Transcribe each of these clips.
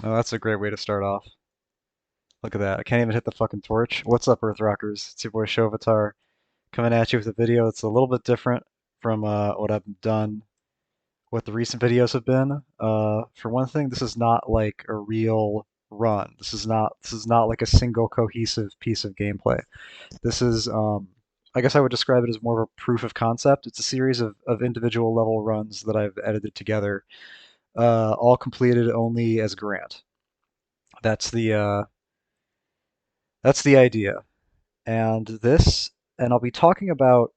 Oh, that's a great way to start off. Look at that. I can't even hit the fucking torch. What's up, Earth Rockers? It's your boy Shovatar coming at you with a video that's a little bit different from what I've done, what the recent videos have been. For one thing, this is not like a real run. This is not like a single cohesive piece of gameplay. This is I guess I would describe it as more of a proof of concept. It's a series of individual level runs that I've edited together, all completed only as Grant. That's the uh, that's the idea. And this, and I'll be talking about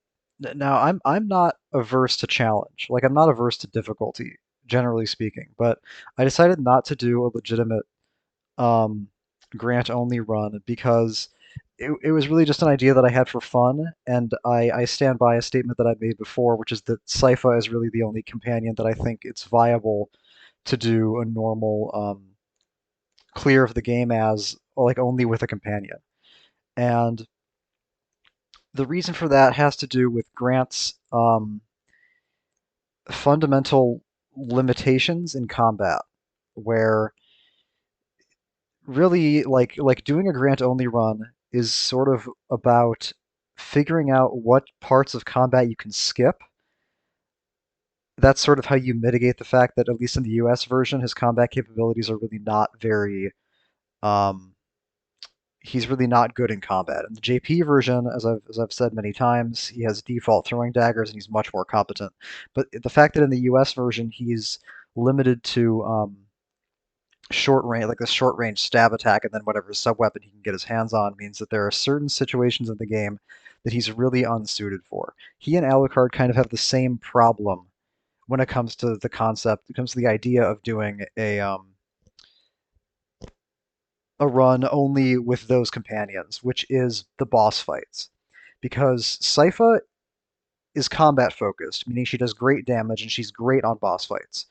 now. I'm not averse to challenge. Like I'm not averse to difficulty, generally speaking. But I decided not to do a legitimate um, grant only run because it was really just an idea that I had for fun, and I stand by a statement that I've made before, which is that Sypha is really the only companion that I think it's viable to do a normal clear of the game as, like, only with a companion. And the reason for that has to do with Grant's fundamental limitations in combat, where really like doing a Grant only run is sort of about figuring out what parts of combat you can skip. That's sort of how you mitigate the fact that, at least in the US version, his combat capabilities are really not very um, he's really not good in combat. In the JP version, as I've said many times, he has default throwing daggers and he's much more competent. But the fact that in the US version he's limited to short range, like the short range stab attack, and then whatever sub weapon he can get his hands on, means that there are certain situations in the game that he's really unsuited for. He and Alucard kind of have the same problem when it comes to the concept. It comes to the idea of doing a run only with those companions, which is the boss fights. Because Sypha is combat focused, meaning she does great damage and she's great on boss fights.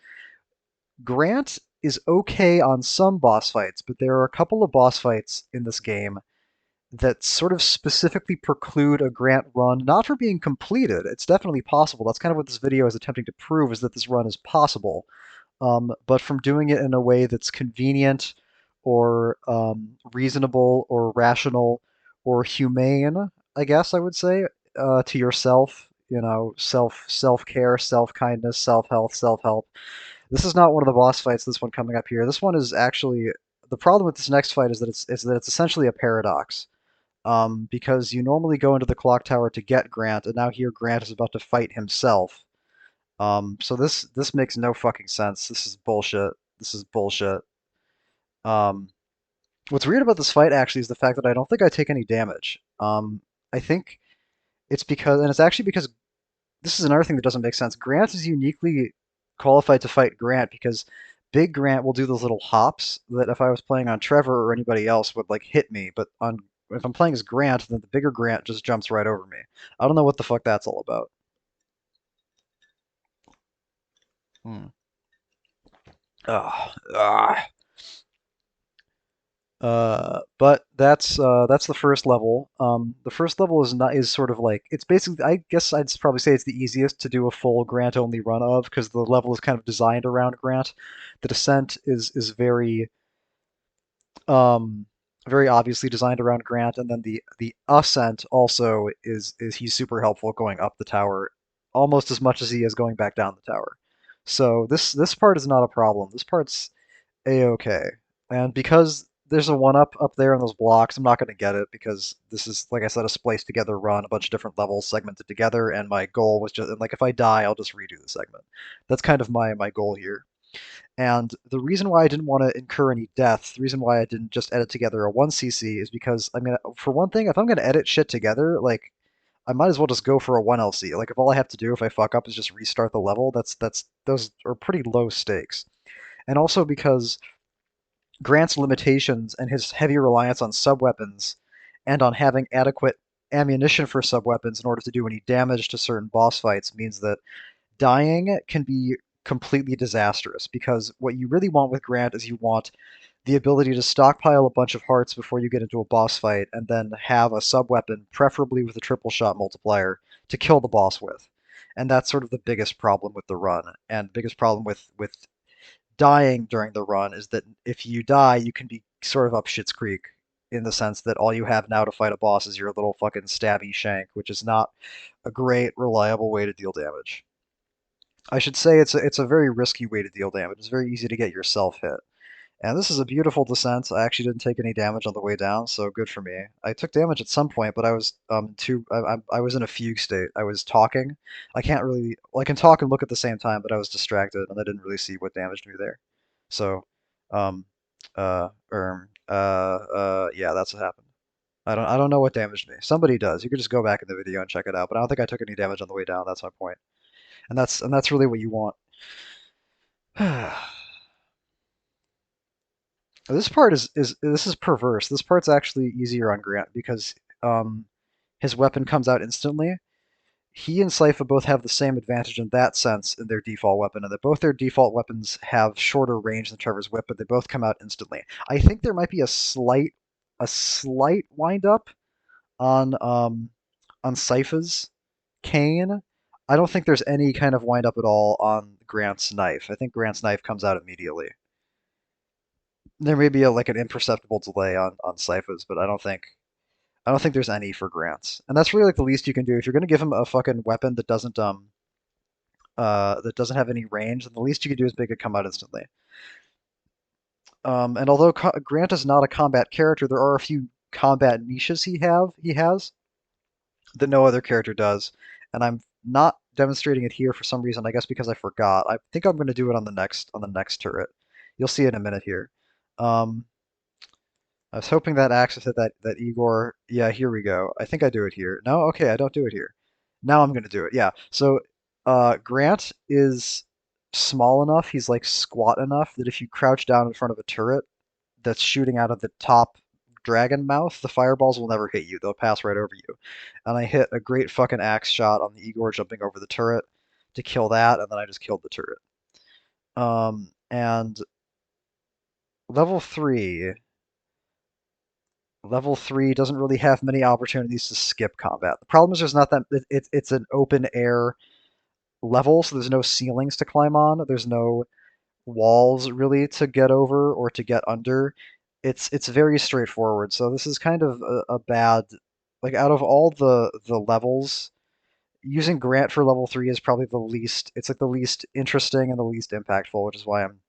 Grant is okay on some boss fights, but there are a couple of boss fights in this game that sort of specifically preclude a Grant run, not for being completed. It's definitely possible. That's kind of what this video is attempting to prove, is that this run is possible, but from doing it in a way that's convenient or reasonable or rational or humane, I guess I would say, to yourself. You know, self care, self kindness, self help. This is not one of the boss fights. This one coming up here. This one is actually, the problem with this next fight is that it's essentially a paradox. Because you normally go into the clock tower to get Grant, and now here Grant is about to fight himself. So this makes no fucking sense. This is bullshit. This is bullshit. Um, what's weird about this fight actually is the fact that I don't think I take any damage. I think it's because, and it's actually because this is another thing that doesn't make sense. Grant is uniquely qualified to fight Grant because Big Grant will do those little hops that if I was playing on Trevor or anybody else would like hit me, but on if I'm playing as Grant, then the bigger Grant just jumps right over me. I don't know what the fuck that's all about. Hmm. Ugh. But that's the first level. The first level is sort of like, it's basically, I guess I'd probably say it's the easiest to do a full Grant only run of, because the level is kind of designed around Grant. The descent is um very obviously designed around Grant, and then the ascent also is he's super helpful going up the tower almost as much as he is going back down the tower. So this part is not a problem. This part's a-okay. And because there's a one up there in those blocks, I'm not going to get it because this is, like I said, a spliced together run, a bunch of different levels segmented together, and my goal was just, like, if I die, I'll just redo the segment. That's kind of my goal here. And the reason why I didn't want to incur any deaths, the reason why I didn't just edit together a 1cc is because, I mean, for one thing, if I'm going to edit shit together, like, I might as well just go for a 1LC. Like, if all I have to do if I fuck up is just restart the level, those are pretty low stakes. And also because Grant's limitations and his heavy reliance on subweapons and on having adequate ammunition for subweapons in order to do any damage to certain boss fights means that dying can be completely disastrous, because what you really want with Grant is you want the ability to stockpile a bunch of hearts before you get into a boss fight and then have a subweapon, preferably with a triple shot multiplier, to kill the boss with. And that's sort of the biggest problem with the run, and biggest problem with dying during the run is that if you die, you can be sort of up shit's creek in the sense that all you have now to fight a boss is your little fucking stabby shank, which is not a great, reliable way to deal damage. I should say it's a very risky way to deal damage. It's very easy to get yourself hit. And this is a beautiful descent. I actually didn't take any damage on the way down, so good for me. I took damage at some point, but I was I was in a fugue state. I was talking. I can't really well, I can talk and look at the same time, but I was distracted and I didn't really see what damaged me there. So, um, yeah, that's what happened. I don't know what damaged me. Somebody does. You could just go back in the video and check it out. But I don't think I took any damage on the way down. That's my point. And that's really what you want. This part is this is perverse. This part's actually easier on Grant because um, his weapon comes out instantly. He and Sypha both have the same advantage in that sense in their default weapon, and that both their default weapons have shorter range than Trevor's whip, but they both come out instantly. I think there might be a slight wind up on Sypha's cane. I don't think there's any kind of wind up at all on Grant's knife. I think Grant's knife comes out immediately. There may be like an imperceptible delay on Sypha's, but I don't think there's any for Grants. And that's really like the least you can do. If you're gonna give him a fucking weapon that doesn't have any range, then the least you can do is make it come out instantly. And although Grant is not a combat character, there are a few combat niches he has that no other character does, and I'm not demonstrating it here for some reason. I guess because I forgot. I think I'm going to do it on the next turret. You'll see it in a minute here. Um, I was hoping that Axis hit that Igor. Yeah, here we go. I think I do it here. No, okay, I don't do it here. Now I'm gonna do it. Yeah. So Grant is small enough. He's like squat enough that if you crouch down in front of a turret that's shooting out of the top dragon mouth, the fireballs will never hit you. They'll pass right over you. And I hit a great fucking axe shot on the Igor jumping over the turret to kill that, and then I just killed the turret. And level three. Level 3 doesn't really have many opportunities to skip combat. The problem is there's not that it's an open air level, so there's no ceilings to climb on. There's no walls really to get over or to get under. It's very straightforward. So this is kind of a bad like out of all the levels, using Grant for level 3 is probably the least it's like the least interesting and the least impactful, which is why I'm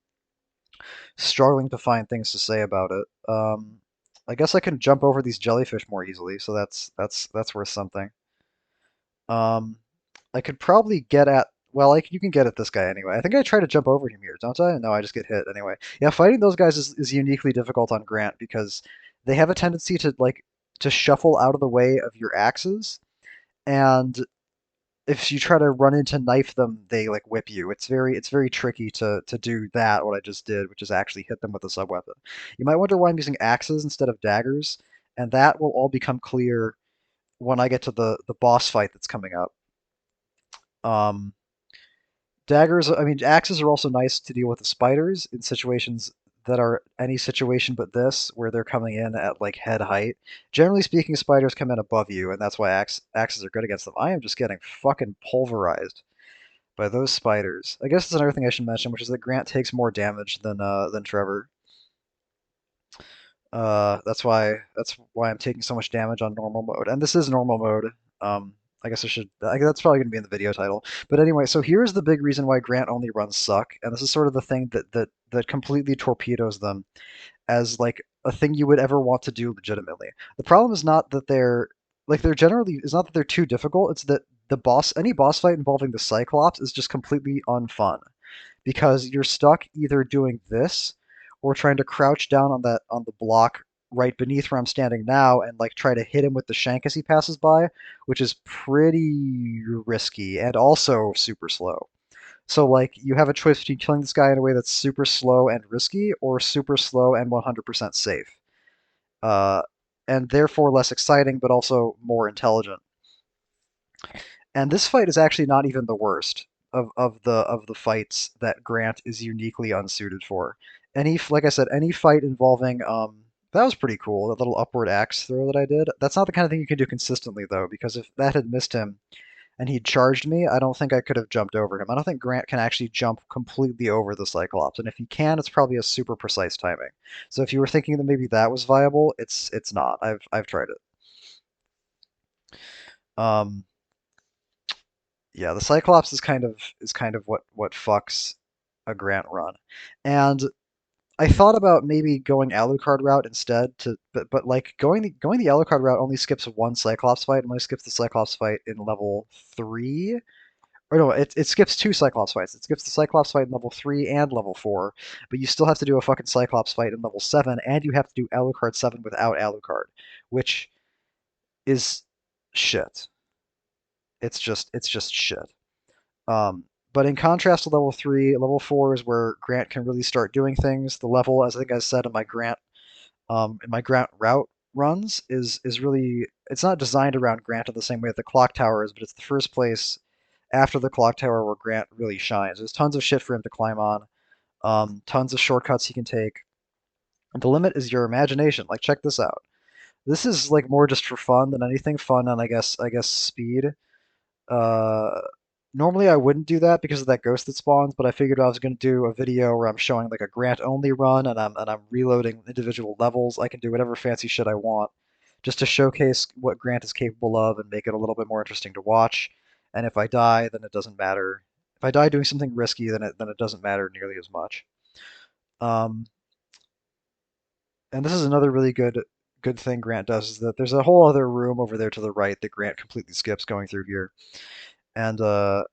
struggling to find things to say about it. I guess I can jump over these jellyfish more easily, so that's worth something. Um, I could probably get at well, like you can get at this guy anyway. I think I try to jump over him here, don't I? No, I just get hit anyway. Yeah, fighting those guys is uniquely difficult on Grant because they have a tendency to like to shuffle out of the way of your axes, and if you try to run into knife them, they like whip you. It's very tricky to do that what I just did, which is actually hit them with a subweapon. You might wonder why I'm using axes instead of daggers, and that will all become clear when I get to the boss fight that's coming up. Um, Daggers, I mean, axes are also nice to deal with the spiders in situations that are any situation but this, where they're coming in at like head height. Generally speaking, spiders come in above you, and that's why axes are good against them. I am just getting fucking pulverized by those spiders. I guess that's another thing I should mention, which is that Grant takes more damage than Trevor. That's why I'm taking so much damage on normal mode, and this is normal mode. I guess I should. That's probably going to be in the video title. But anyway, so here's the big reason why Grant only runs suck, and this is sort of the thing that completely torpedoes them as like a thing you would ever want to do legitimately. The problem is not that they're generally it's not that they're too difficult. It's that any boss fight involving the Cyclops is just completely unfun because you're stuck either doing this or trying to crouch down on the block right beneath where I'm standing now and like try to hit him with the shank as he passes by, which is pretty risky and also super slow. So like you have a choice between killing this guy in a way that's super slow and risky or super slow and 100% safe. Uh, and therefore less exciting but also more intelligent. And this fight is actually not even the worst of the fights that Grant is uniquely unsuited for. Like I said, any fight involving that was pretty cool, that little upward axe throw that I did. That's not the kind of thing you can do consistently though, because if that had missed him, and he charged me, I don't think I could have jumped over him. I don't think Grant can actually jump completely over the Cyclops, and if he can, it's probably a super precise timing. So if you were thinking that maybe that was viable, it's not. I've tried it. Um, yeah, the Cyclops is kind of what fucks a Grant run, and I thought about maybe going Alucard route instead but like going the Alucard route only skips one Cyclops fight and only skips the Cyclops fight in level 3. Or no, it skips two Cyclops fights. It skips the Cyclops fight in level 3 and level 4, but you still have to do a fucking Cyclops fight in level 7, and you have to do Alucard 7 without Alucard, which is shit. It's just shit. Um, but in contrast to level 3, level 4 is where Grant can really start doing things. The level, as I think I said in my Grant route runs, is really, it's not designed around Grant in the same way that the clock tower is, but it's the first place after the clock tower where Grant really shines. There's tons of shit for him to climb on, tons of shortcuts he can take. And the limit is your imagination. Like, check this out. This is like more just for fun than anything. Fun and I guess speed. Uh, Normally I wouldn't do that because of that ghost that spawns, but I figured I was going to do a video where I'm showing like a Grant only run and I'm reloading individual levels. I can do whatever fancy shit I want just to showcase what Grant is capable of and make it a little bit more interesting to watch. And if I die, then it doesn't matter. If I die doing something risky, then it doesn't matter nearly as much. Um, and this is another really good thing Grant does is that there's a whole other room over there to the right that Grant completely skips going through here. And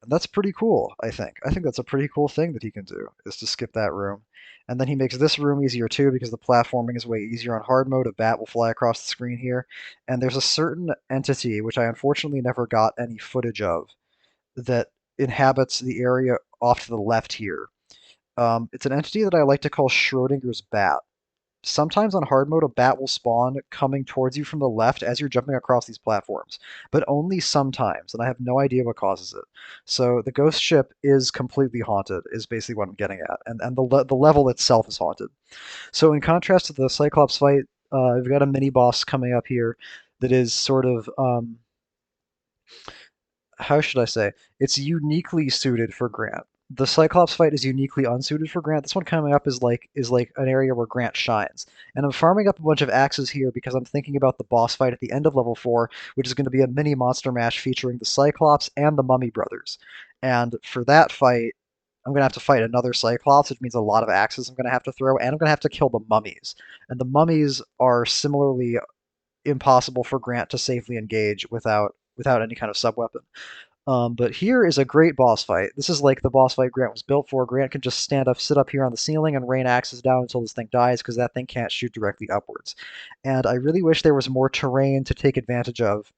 that's pretty cool, I think. I think that's a pretty cool thing that he can do, is to skip that room. And then he makes this room easier too, because the platforming is way easier on hard mode. A bat will fly across the screen here. And there's a certain entity, which I unfortunately never got any footage of, that inhabits the area off to the left here. It's an entity that I like to call Schrodinger's bat. Sometimes on hard mode, a bat will spawn coming towards you from the left as you're jumping across these platforms, but only sometimes, and I have no idea what causes it. So the ghost ship is completely haunted, is basically what I'm getting at, and the level itself is haunted. So in contrast to the Cyclops fight, we've got a mini boss coming up here that is sort of how should I say? It's uniquely suited for Grant. The Cyclops fight is uniquely unsuited for Grant. This one coming up is like an area where Grant shines. And I'm farming up a bunch of axes here because I'm thinking about the boss fight at the end of level 4, which is going to be a mini monster mash featuring the Cyclops and the Mummy brothers. And for that fight, I'm going to have to fight another Cyclops, which means a lot of axes I'm going to have to throw, and I'm going to have to kill the mummies. And the mummies are similarly impossible for Grant to safely engage without any kind of subweapon. But here is a great boss fight. This is like the boss fight Grant was built for. Grant can just sit up here on the ceiling and rain axes down until this thing dies because that thing can't shoot directly upwards. And I really wish there was more terrain to take advantage of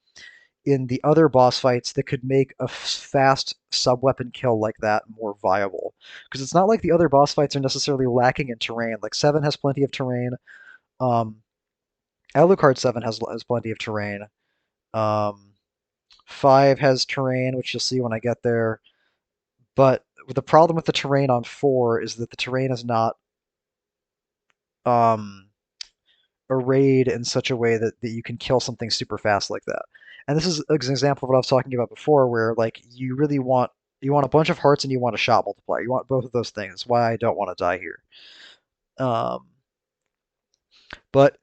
in the other boss fights that could make a fast sub-weapon kill like that more viable. Because it's not like the other boss fights are necessarily lacking in terrain. Like 7 has plenty of terrain. Um, Alucard 7 has plenty of terrain. Um, 5 has terrain, which you'll see when I get there. But the problem with the terrain on 4 is that the terrain is not um, arrayed in such a way that you can kill something super fast like that. And this is an example of what I was talking about before, where like you want a bunch of hearts and you want a shot multiplier. You want both of those things. That's why I don't want to die here. Um, but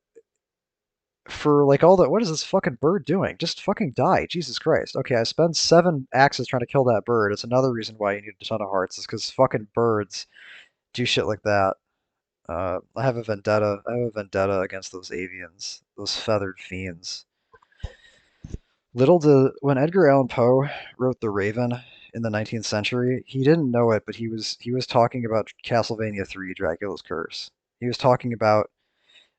for like all that, what is this fucking bird doing? Just fucking die, Jesus Christ. Okay, I spend 7 axes trying to kill that bird. It's another reason why you need a ton of hearts, is because fucking birds do shit like that. I have a vendetta. I have a vendetta against those avians, those feathered fiends. When Edgar Allan Poe wrote The Raven in the 19th century, he didn't know it, but he was talking about Castlevania 3, Dracula's Curse. He was talking about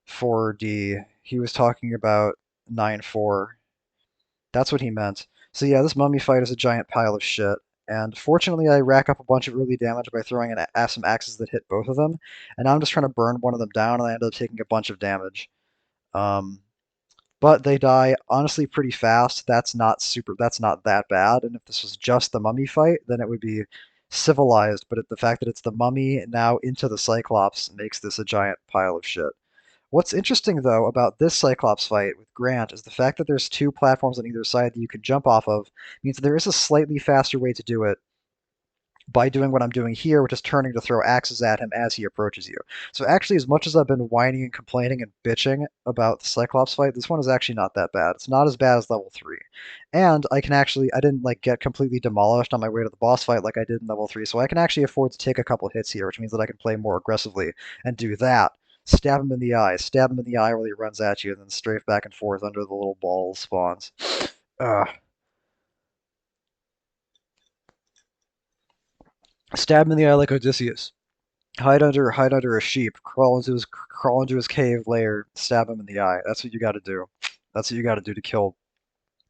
4D. He was talking about 9-4. That's what he meant. So yeah, this mummy fight is a giant pile of shit. And fortunately, I rack up a bunch of early damage by throwing some axes that hit both of them. And now I'm just trying to burn one of them down, and I end up taking a bunch of damage. Um, but they die honestly pretty fast. That's not super. That's not that bad. And if this was just the mummy fight, then it would be civilized. But the fact that it's the mummy now into the Cyclops makes this a giant pile of shit. What's interesting, though, about this Cyclops fight with Grant is the fact that there's two platforms on either side that you can jump off of means there is a slightly faster way to do it by doing what I'm doing here, which is turning to throw axes at him as he approaches you. So actually, as much as I've been whining and complaining and bitching about the Cyclops fight, this one is actually not that bad. It's not as bad as level 3. And I didn't like get completely demolished on my way to the boss fight like I did in level 3, so I can actually afford to take a couple hits here, which means that I can play more aggressively and do that. Stab him in the eye while he runs at you, and then strafe back and forth under the little ball spawns. Ugh. Stab him in the eye like Odysseus. Hide under a sheep, crawl into his cave lair, stab him in the eye. That's what you got to do. That's what you got to do to kill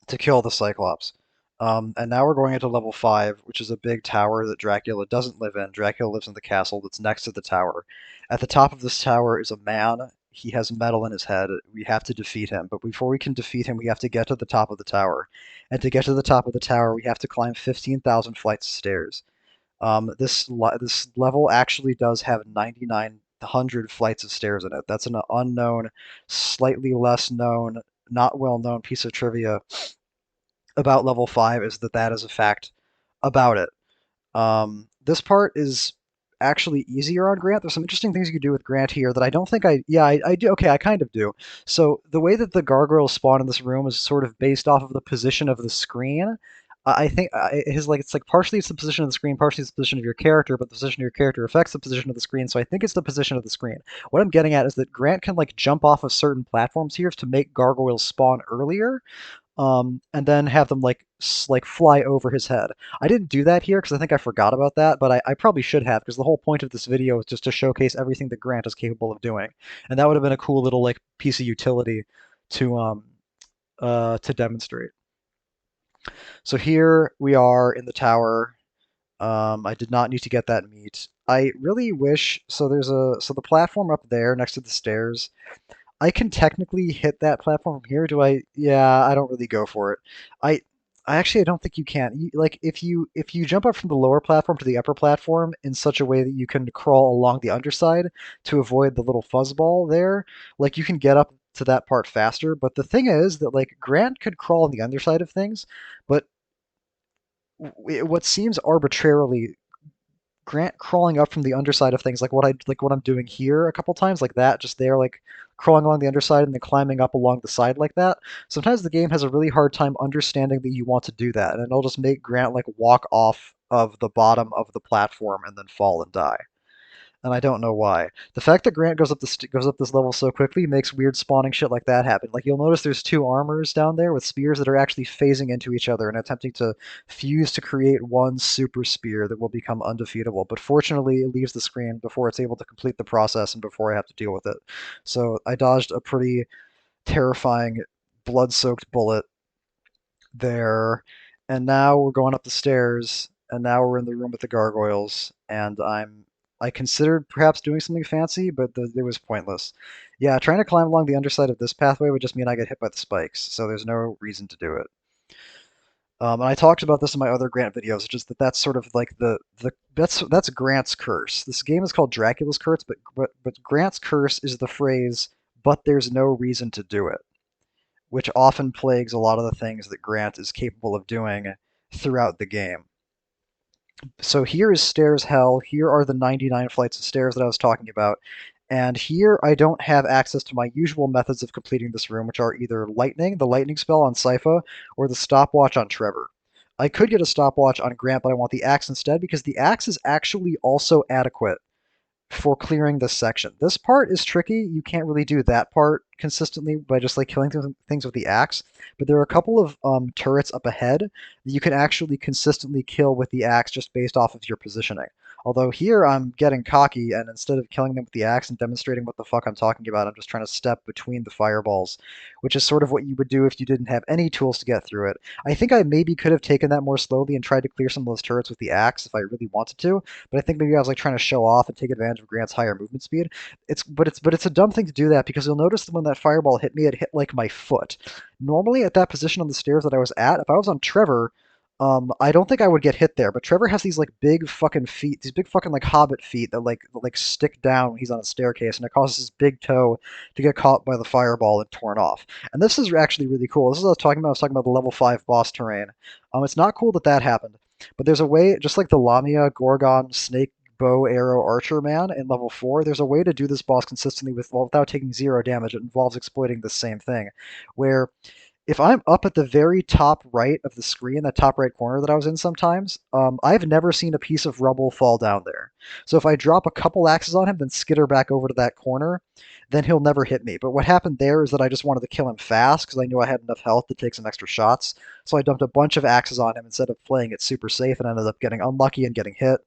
the Cyclops. And now we're going into level 5, which is a big tower that Dracula doesn't live in. Dracula lives in the castle that's next to the tower. At the top of this tower is a man. He has metal in his head. We have to defeat him, but before we can defeat him, we have to get to the top of the tower. And to get to the top of the tower, we have to climb 15,000 flights of stairs. This level actually does have 9,900 flights of stairs in it. That's an unknown, slightly less known, not well known piece of trivia about level 5 is that that is a fact about it. This part is actually easier on Grant. There's some interesting things you can do with Grant here that I don't think I do. Okay, I kind of do. So the way that the gargoyles spawn in this room is sort of based off of the position of the screen. I think it's like partially it's the position of the screen, partially it's the position of your character, but the position of your character affects the position of the screen. So I think it's the position of the screen. What I'm getting at is that Grant can like jump off of certain platforms here to make gargoyles spawn earlier, and then have them like fly over his head. I didn't do that here because I think I forgot about that, but I probably should have because the whole point of this video is just to showcase everything that Grant is capable of doing, and that would have been a cool little like piece of utility to demonstrate. So here we are in the tower. I did not need to get that meat. I really wish so the platform up there next to the stairs. I can technically hit that platform from here. Do I? Yeah, I don't really go for it. I I actually I don't think you can. Like if you jump up from the lower platform to the upper platform in such a way that you can crawl along the underside to avoid the little fuzzball there, like you can get up to that part faster. But the thing is that like Grant could crawl on the underside of things, but what seems arbitrarily Grant crawling up from the underside of things, like what I'm doing here a couple times, like that, just there, like crawling along the underside and then climbing up along the side like that. Sometimes the game has a really hard time understanding that you want to do that, and it'll just make Grant like walk off of the bottom of the platform and then fall and die, and I don't know why. The fact that Grant goes up this level so quickly makes weird spawning shit like that happen. Like you'll notice there's two armors down there with spears that are actually phasing into each other and attempting to fuse to create one super spear that will become undefeatable. But fortunately, it leaves the screen before it's able to complete the process and before I have to deal with it. So I dodged a pretty terrifying blood-soaked bullet there, and now we're going up the stairs, and now we're in the room with the gargoyles, and I considered perhaps doing something fancy, but it was pointless. Yeah, trying to climb along the underside of this pathway would just mean I get hit by the spikes, so there's no reason to do it. And I talked about this in my other Grant videos, just that that's sort of like that's Grant's curse. This game is called Dracula's Curse, but Grant's curse is the phrase, "But there's no reason to do it," which often plagues a lot of the things that Grant is capable of doing throughout the game. So here is stairs hell. Here are the 99 flights of stairs that I was talking about. And here I don't have access to my usual methods of completing this room, which are either lightning, the lightning spell on Sypha, or the stopwatch on Trevor. I could get a stopwatch on Grant, but I want the axe instead because the axe is actually also adequate for clearing this section. This part is tricky. You can't really do that part consistently by just like killing things with the axe, but there are a couple of turrets up ahead that you can actually consistently kill with the axe just based off of your positioning. Although here I'm getting cocky, and instead of killing them with the axe and demonstrating what the fuck I'm talking about, I'm just trying to step between the fireballs, which is sort of what you would do if you didn't have any tools to get through it. I think I maybe could have taken that more slowly and tried to clear some of those turrets with the axe if I really wanted to, but I think maybe I was like trying to show off and take advantage of Grant's higher movement speed. It's a dumb thing to do that because you'll notice that when that fireball hit me, it hit like my foot. Normally at that position on the stairs that I was at, if I was on Trevor, I don't think I would get hit there, but Trevor has these like big fucking feet, these big fucking like hobbit feet that like stick down when he's on a staircase, and it causes his big toe to get caught by the fireball and torn off. And this is actually really cool. This is what I was talking about. I was talking about the level 5 boss terrain. It's not cool that that happened, but there's a way, just like the Lamia, Gorgon, Snake, Bow, Arrow, Archer Man in level 4. There's a way to do this boss consistently without taking 0 damage. It involves exploiting the same thing, where if I'm up at the very top right of the screen, that top right corner that I was in sometimes, I've never seen a piece of rubble fall down there. So if I drop a couple axes on him, then skitter back over to that corner, then he'll never hit me. But what happened there is that I just wanted to kill him fast because I knew I had enough health to take some extra shots. So I dumped a bunch of axes on him instead of playing it super safe and ended up getting unlucky and getting hit,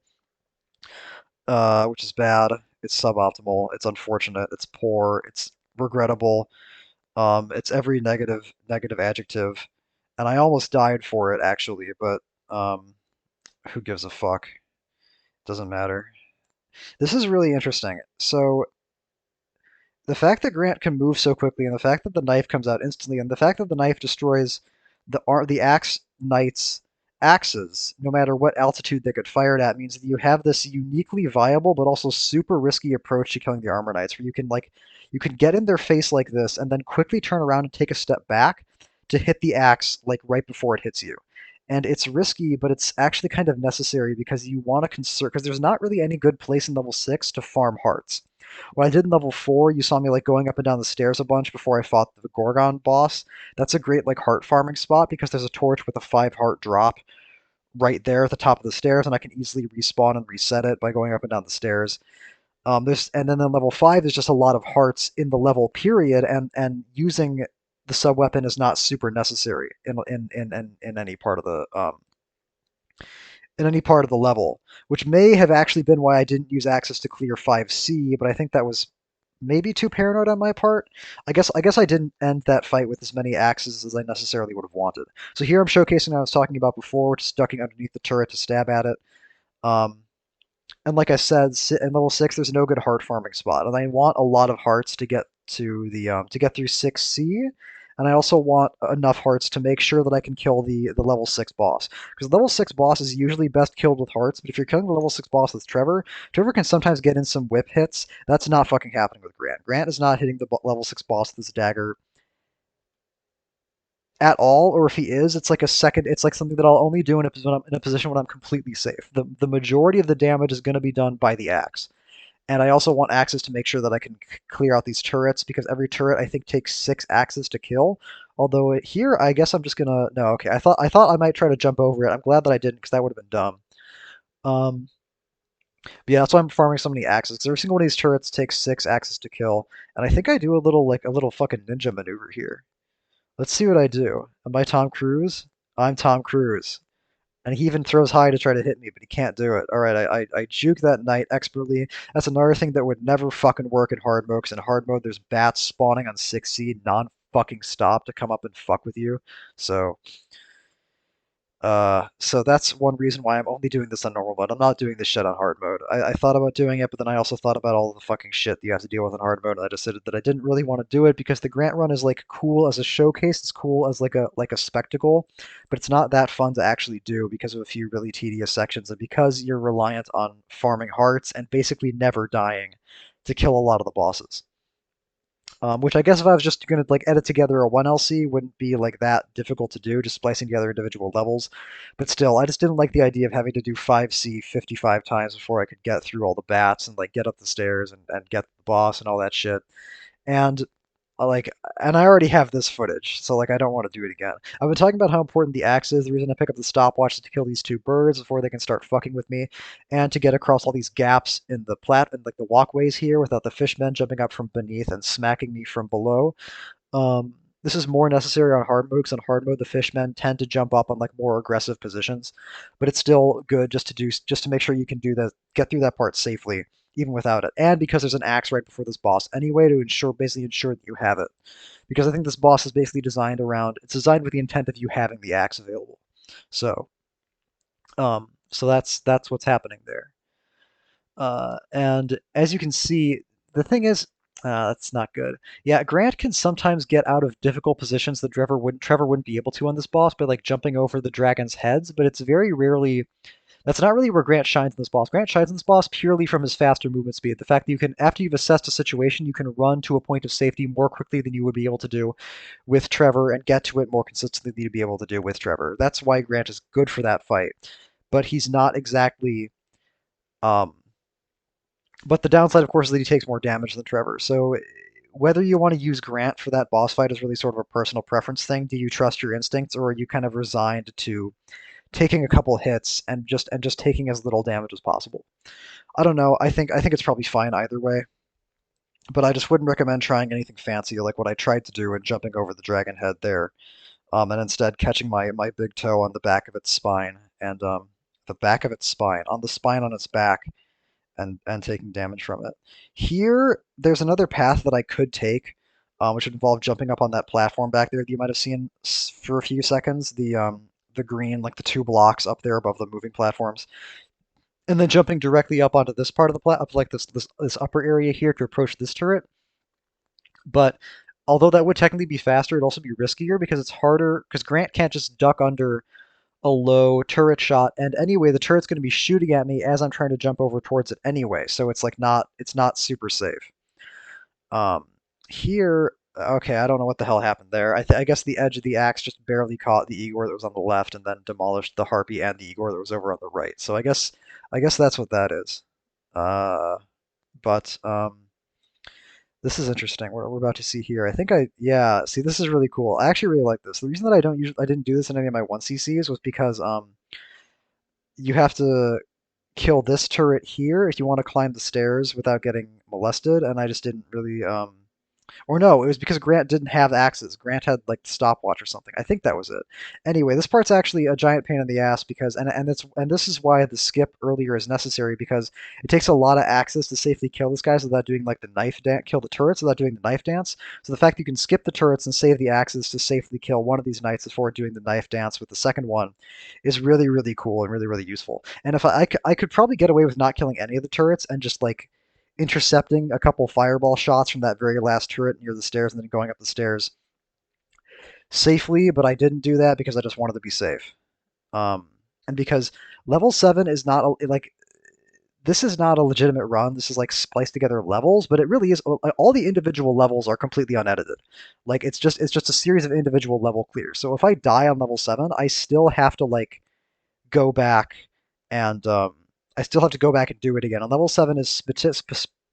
which is bad. It's suboptimal. It's unfortunate. It's poor. It's regrettable. It's every negative adjective, and I almost died for it actually, but um, who gives a fuck? Doesn't matter. This is really interesting. So the fact that Grant can move so quickly, and the fact that the knife comes out instantly, and the fact that the knife destroys the axe knight's axes, no matter what altitude they get fired at, means that you have this uniquely viable but also super risky approach to killing the armor knights, where you can get in their face like this, and then quickly turn around and take a step back to hit the axe like right before it hits you. And it's risky, but it's actually kind of necessary because you want to conserve. Because there's not really any good place in level 6 to farm hearts. What I did in level 4, you saw me like going up and down the stairs a bunch before I fought the Gorgon boss. That's a great like heart farming spot because there's a torch with a 5 heart drop right there at the top of the stairs, and I can easily respawn and reset it by going up and down the stairs. And then in level 5 there's just a lot of hearts in the level period, and using the sub weapon is not super necessary in any part of the level, which may have actually been why I didn't use access to clear 5C, but I think that was maybe too paranoid on my part. I guess I didn't end that fight with as many axes as I necessarily would have wanted. So here I'm showcasing what I was talking about before, which is ducking underneath the turret to stab at it. Um, and like I said, in level 6, there's no good heart farming spot, and I want a lot of hearts to get to get through 6C, and I also want enough hearts to make sure that I can kill the level 6 boss. Because the level 6 boss is usually best killed with hearts, but if you're killing the level 6 boss with Trevor, Trevor can sometimes get in some whip hits. That's not fucking happening with Grant. Grant is not hitting the level 6 boss with his dagger at all, or if he is, it's like a second. It's like something that I'll only do when I'm in a position when I'm completely safe. The majority of the damage is going to be done by the axe, and I also want axes to make sure that I can clear out these turrets because every turret I think takes 6 axes to kill. Although here, I guess I'm just gonna no. Okay, I thought I might try to jump over it. I'm glad that I didn't because that would have been dumb. Um, but yeah, that's why I'm farming so many axes. Because every single one of these turrets takes 6 axes to kill, and I think I do a little fucking ninja maneuver here. Let's see what I do. Am I Tom Cruise? I'm Tom Cruise. And he even throws high to try to hit me, but he can't do it. All right, I juke that knight expertly. That's another thing that would never fucking work in hard mode, because in hard mode there's bats spawning on 6C non-fucking stop to come up and fuck with you. So so that's one reason why I'm only doing this on normal mode. I'm not doing this shit on hard mode. I thought about doing it, but then I also thought about all the fucking shit that you have to deal with in hard mode, and I decided that I didn't really want to do it because the Grant run is like cool as a showcase. It's cool as like a spectacle, but it's not that fun to actually do because of a few really tedious sections, and because you're reliant on farming hearts and basically never dying to kill a lot of the bosses. Which I guess if I was just gonna like edit together a 1LC wouldn't be like that difficult to do, just splicing together individual levels. But still, I just didn't like the idea of having to do 5C 55 times before I could get through all the bats and like get up the stairs and get the boss and all that shit. And like, and I already have this footage, so like I don't want to do it again. I've been talking about how important the axe is. The reason I pick up the stopwatch is to kill these 2 birds before they can start fucking with me, and to get across all these gaps in the and like the walkways here without the fishmen jumping up from beneath and smacking me from below. This is more necessary on hard mode because on hard mode the fishmen tend to jump up on like more aggressive positions, but it's still good just to make sure you can do that, get through that part safely even without it. And because there's an axe right before this boss anyway to basically ensure that you have it. Because I think this boss is basically it's designed with the intent of you having the axe available. So, so that's what's happening there. And as you can see, the thing is, That's not good. Yeah, Grant can sometimes get out of difficult positions that Trevor wouldn't be able to on this boss by like jumping over the dragon's heads, but it's very rarely. That's not really where Grant shines in this boss. Grant shines in this boss purely from his faster movement speed. The fact that you can, after you've assessed a situation, you can run to a point of safety more quickly than you would be able to do with Trevor and get to it more consistently than you'd be able to do with Trevor. That's why Grant is good for that fight. But he's not exactly. Um, but the downside, of course, is that he takes more damage than Trevor. So whether you want to use Grant for that boss fight is really sort of a personal preference thing. Do you trust your instincts, or are you kind of resigned to taking a couple hits and just taking as little damage as possible? I don't know. I think it's probably fine either way, but I just wouldn't recommend trying anything fancy like what I tried to do and jumping over the dragon head there, and instead catching my big toe on the back of its spine and the back of its spine on the spine on its back and taking damage from it. Here, there's another path that I could take, which would involve jumping up on that platform back there that you might have seen for a few seconds. The green, like the two blocks up there above the moving platforms, and then jumping directly up onto this part of the up like this upper area here to approach this turret. But although that would technically be faster, it'd also be riskier because it's harder because Grant can't just duck under a low turret shot, and anyway, the turret's going to be shooting at me as I'm trying to jump over towards it anyway, so it's not super safe. Um, Here, okay, I don't know what the hell happened there. I guess the edge of the axe just barely caught the Igor that was on the left, and then demolished the harpy and the Igor that was over on the right. So I guess that's what that is. Uh, but This is interesting. What we're about to see here. Yeah, see, this is really cool. I actually really like this. The reason that I didn't do this in any of my 1CCs was because you have to kill this turret here if you want to climb the stairs without getting molested, and I just didn't really or no, it was because Grant didn't have axes. Grant had like stopwatch or something. I think that was it. Anyway, this part's actually a giant pain in the ass because and this is why the skip earlier is necessary because it takes a lot of axes to safely kill this guy without doing like the knife dance, kill the turrets without doing the knife dance. So the fact that you can skip the turrets and save the axes to safely kill one of these knights before doing the knife dance with the second one is really really cool and really really useful. And if I could probably get away with not killing any of the turrets and just like intercepting a couple fireball shots from that very last turret near the stairs and then going up the stairs safely, but I didn't do that because I just wanted to be safe. Um, and because level 7 is not like this is not a legitimate run. This is like spliced together levels, but it really is all the individual levels are completely unedited. Like it's just a series of individual level clears. So if I die on level 7, I still have to like go back and I still have to go back and do it again. On level 7 is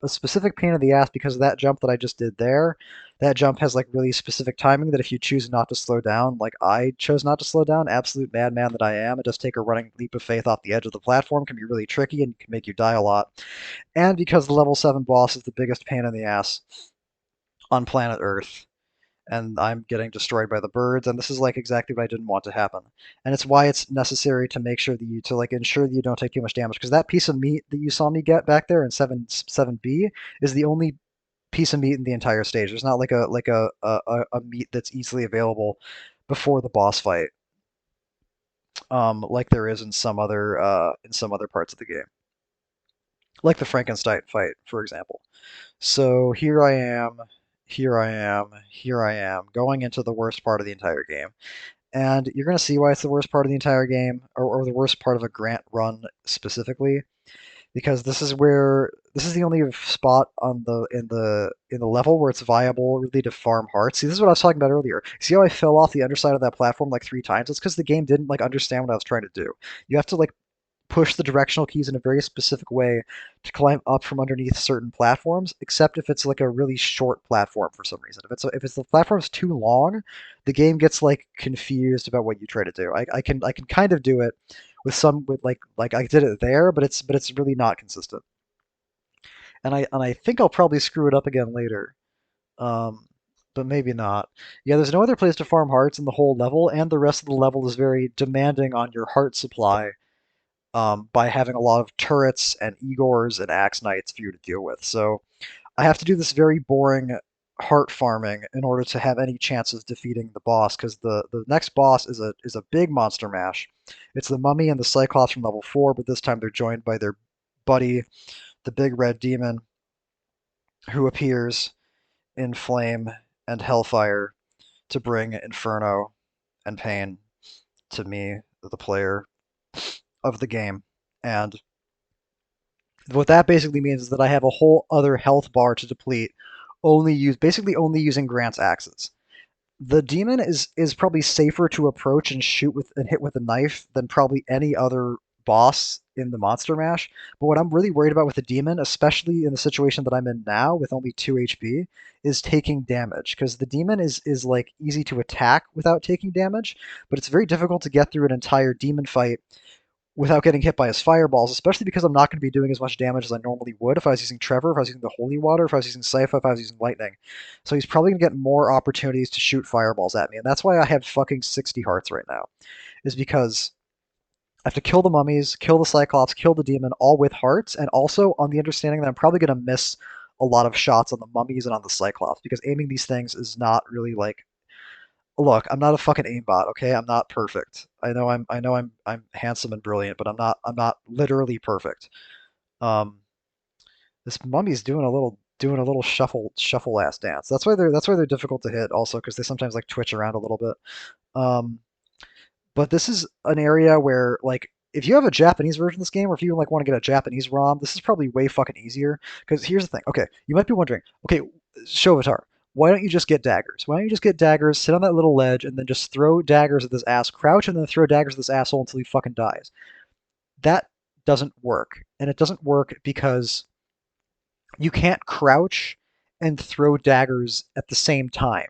a specific pain in the ass because of that jump that I just did there. That jump has like really specific timing that if you choose not to slow down, like I chose not to slow down, absolute madman that I am, and just take a running leap of faith off the edge of the platform can be really tricky and can make you die a lot. And because the level 7 boss is the biggest pain in the ass on planet Earth, and I'm getting destroyed by the birds, and this is like exactly what I didn't want to happen. And it's why it's necessary to make sure that you to like ensure that you don't take too much damage, because that piece of meat that you saw me get back there in 7B is the only piece of meat in the entire stage. There's not like a meat that's easily available before the boss fight, like there is in some other parts of the game, like the Frankenstein fight, for example. So here I am, here I am, going into the worst part of the entire game. And you're going to see why it's the worst part of the entire game, or the worst part of a Grant run specifically, because this is the only spot on the level where it's viable really to farm hearts. See, this is what I was talking about earlier. See how I fell off the underside of that platform like 3 times? It's because the game didn't like understand what I was trying to do. You have to like push the directional keys in a very specific way to climb up from underneath certain platforms, except if it's like a really short platform for some reason. If it's the platform's too long, the game gets like confused about what you try to do. I can kind of do it with like I did it there, but it's really not consistent. And I think I'll probably screw it up again later. Um, but maybe not. Yeah, there's no other place to farm hearts in the whole level, and the rest of the level is very demanding on your heart supply by having a lot of turrets and Igors and Axe Knights for you to deal with. So I have to do this very boring heart farming in order to have any chance of defeating the boss, because the next boss is a big monster mash. It's the Mummy and the Cyclops from level 4, but this time they're joined by their buddy, the big red demon, who appears in Flame and Hellfire to bring Inferno and Pain to me, the player of the game. And what that basically means is that I have a whole other health bar to deplete, basically only using Grant's axes. The demon is probably safer to approach and shoot with and hit with a knife than probably any other boss in the Monster Mash. But what I'm really worried about with the demon, especially in the situation that I'm in now with only 2 HP, is taking damage. Because the demon is like easy to attack without taking damage, but it's very difficult to get through an entire demon fight without getting hit by his fireballs, especially because I'm not going to be doing as much damage as I normally would if I was using Trevor, if I was using the Holy Water, if I was using Sypha, if I was using Lightning. So he's probably going to get more opportunities to shoot fireballs at me, and that's why I have fucking 60 hearts right now, is because I have to kill the mummies, kill the Cyclops, kill the demon, all with hearts, and also on the understanding that I'm probably going to miss a lot of shots on the mummies and on the Cyclops, because aiming these things is not really like look, I'm not a fucking aimbot, okay? I'm not perfect. I know I'm handsome and brilliant, but I'm not literally perfect. Um this mummy's doing a little shuffle ass dance. That's why they're difficult to hit also because they sometimes like twitch around a little bit. Um but this is an area where like if you have a Japanese version of this game or if you like want to get a Japanese ROM, this is probably way fucking easier because here's the thing. Okay, you might be wondering, okay, Shovatar, why don't you just get daggers? Why don't you just get daggers, sit on that little ledge, and then just throw daggers at this ass, crouch, and then throw daggers at this asshole until he fucking dies? That doesn't work. And it doesn't work because you can't crouch and throw daggers at the same time.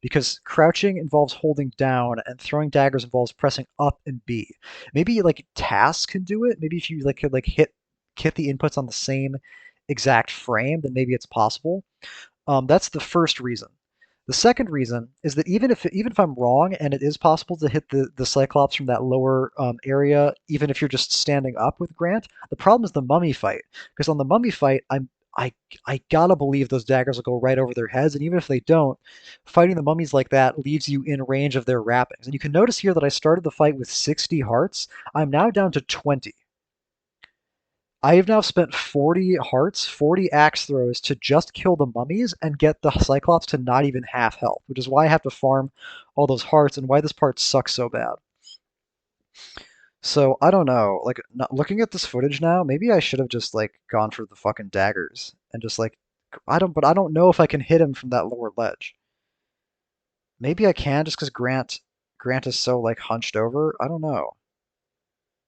Because crouching involves holding down and throwing daggers involves pressing up and B. Maybe like tasks can do it. Maybe if you like could like hit the inputs on the same exact frame, then maybe it's possible. That's the first reason. The second reason is that even if I'm wrong and it is possible to hit the Cyclops from that lower area, even if you're just standing up with Grant, the problem is the mummy fight. Because on the mummy fight, I I gotta believe those daggers will go right over their heads, and even if they don't, fighting the mummies like that leaves you in range of their wrappings. And you can notice here that I started the fight with 60 hearts. I'm now down to 20. I have now spent 40 hearts, 40 axe throws to just kill the mummies and get the Cyclops to not even half health, which is why I have to farm all those hearts and why this part sucks so bad. So I don't know. Like looking at this footage now, maybe I should have just like gone for the fucking daggers and just like but I don't know if I can hit him from that lower ledge. Maybe I can just because Grant is so like hunched over. I don't know.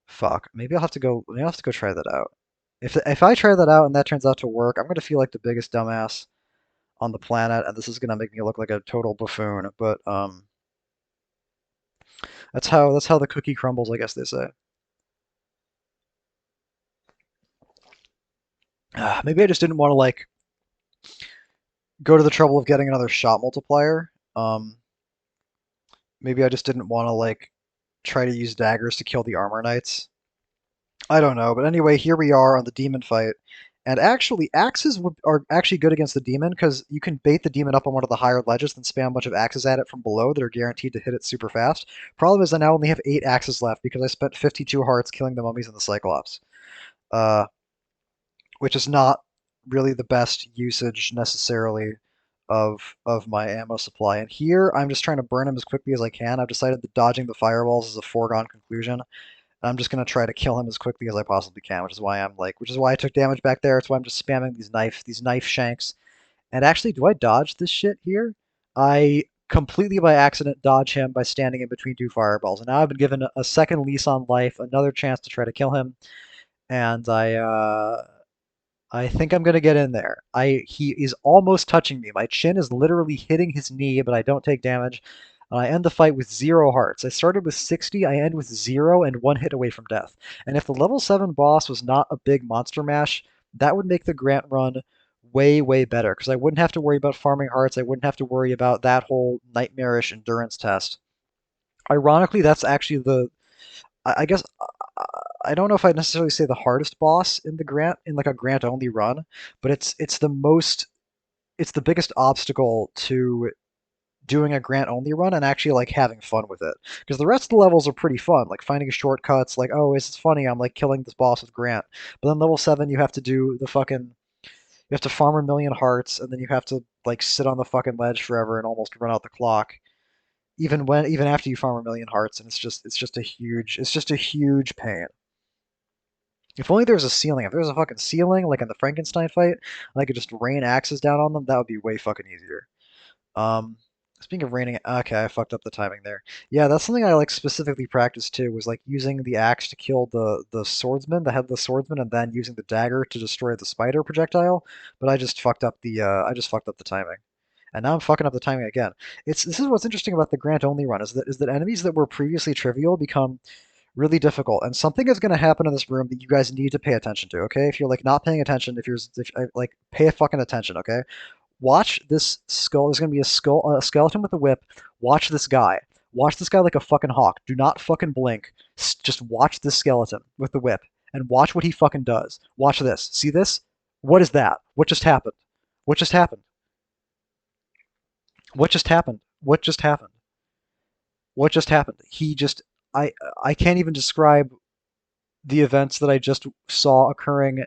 Fuck. Maybe I'll have to go try that out. If I try that out and that turns out to work, I'm gonna feel like the biggest dumbass on the planet, and this is gonna make me look like a total buffoon. But that's how the cookie crumbles, I guess they say. Maybe I just didn't want to like go to the trouble of getting another shot multiplier. Maybe I just didn't want to like try to use daggers to kill the armor knights. I don't know, but anyway, here we are on the demon fight. And actually, are actually good against the demon because you can bait the demon up on one of the higher ledges and spam a bunch of axes at it from below that are guaranteed to hit it super fast. Problem is, I now only have 8 axes left because I spent 52 hearts killing the mummies and the Cyclops, uh, which is not really the best usage necessarily of my ammo supply. And here, I'm just trying to burn him as quickly as I can. I've decided that dodging the fireballs is a foregone conclusion. I'm just gonna try to kill him as quickly as I possibly can, which is why I took damage back there. It's why I'm just spamming these knife shanks. And actually, do I dodge this shit here? I completely by accident dodge him by standing in between 2 fireballs. And now I've been given a second lease on life, another chance to try to kill him. And I think I'm gonna get in there. He is almost touching me. My chin is literally hitting his knee, but I don't take damage. And I end the fight with 0 hearts. I started with 60, I end with 0 and 1 hit away from death. And if the level 7 boss was not a big monster mash, that would make the Grant run way, way better, because I wouldn't have to worry about farming hearts, I wouldn't have to worry about that whole nightmarish endurance test. Ironically, that's actually I guess I don't know if I'd necessarily say the hardest boss in the Grant in like a Grant only run, but it's the biggest obstacle to doing a Grant only run and actually like having fun with it. Because the rest of the levels are pretty fun, like finding shortcuts, like, oh, it's funny, I'm like killing this boss with Grant. But then level 7 you have to You have to farm 1,000,000 hearts, and then you have to like sit on the fucking ledge forever and almost run out the clock. Even after you farm 1,000,000 hearts, and it's just a huge pain. If only there was a ceiling. If there was a fucking ceiling, like in the Frankenstein fight, and I could just rain axes down on them, that would be way fucking easier. Um, Speaking of raining, okay, I fucked up the timing there. Yeah, that's something I like specifically practiced too. Was like using the axe to kill the swordsman, the headless swordsman, and then using the dagger to destroy the spider projectile. But I just fucked up the timing, and now I'm fucking up the timing again. This is what's interesting about the Grant only run is that enemies that were previously trivial become really difficult, and something is going to happen in this room that you guys need to pay attention to. Okay, if you're like not paying attention, if like pay fucking attention. Okay, watch this skull. There's gonna be a skeleton with a whip. Watch this guy. Watch this guy like a fucking hawk. Do not fucking blink. Just watch this skeleton with the whip and watch what he fucking does. Watch this. See this? What is that? What just happened? What just happened? What just happened? What just happened? What just happened? I I can't even describe the events that I just saw occurring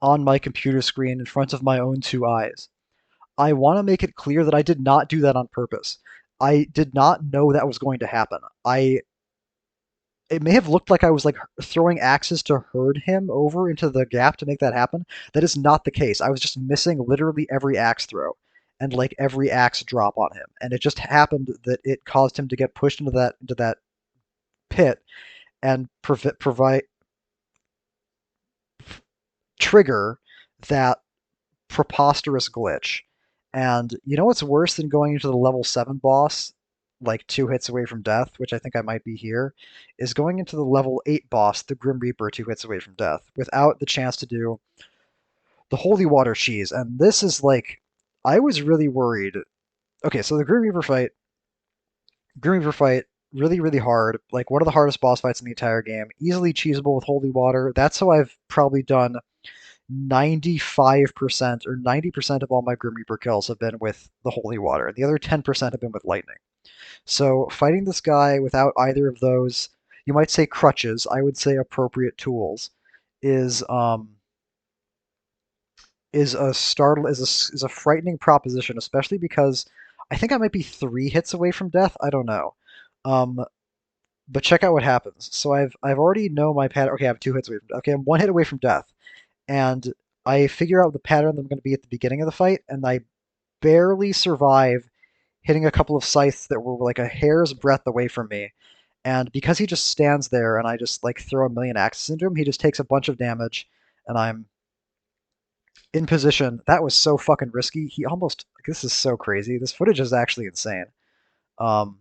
on my computer screen in front of my own two eyes. I want to make it clear that I did not do that on purpose. I did not know that was going to happen. It may have looked like I was like throwing axes to herd him over into the gap to make that happen. That is not the case. I was just missing literally every axe throw and like every axe drop on him. And it just happened that it caused him to get pushed into that pit and provide trigger that preposterous glitch. And you know what's worse than going into the level 7 boss, like 2 hits away from death, which I think I might be here, is going into the level 8 boss, the Grim Reaper, 2 hits away from death, without the chance to do the Holy Water Cheese. And this is like, I was really worried. Okay, so the Grim Reaper fight, really, really hard. Like one of the hardest boss fights in the entire game. Easily cheesable with Holy Water. That's how I've probably done 95% or 90% of all my Grim Reaper kills have been with the Holy Water. The other 10% have been with Lightning. So fighting this guy without either of those, you might say crutches, I would say appropriate tools, is is a frightening proposition, especially because I think I might be 3 hits away from death. I don't know. Um, but check out what happens. So I've already know my pattern. Okay, I have 2 hits away from. Okay, I'm 1 hit away from death, and I figure out the pattern that I'm going to be at the beginning of the fight, and I barely survive hitting a couple of scythes that were like a hair's breadth away from me. And because he just stands there and I just like throw 1,000,000 axes into him, he just takes a bunch of damage, and I'm in position. That was so fucking risky. He almost. This is so crazy. This footage is actually insane. Um,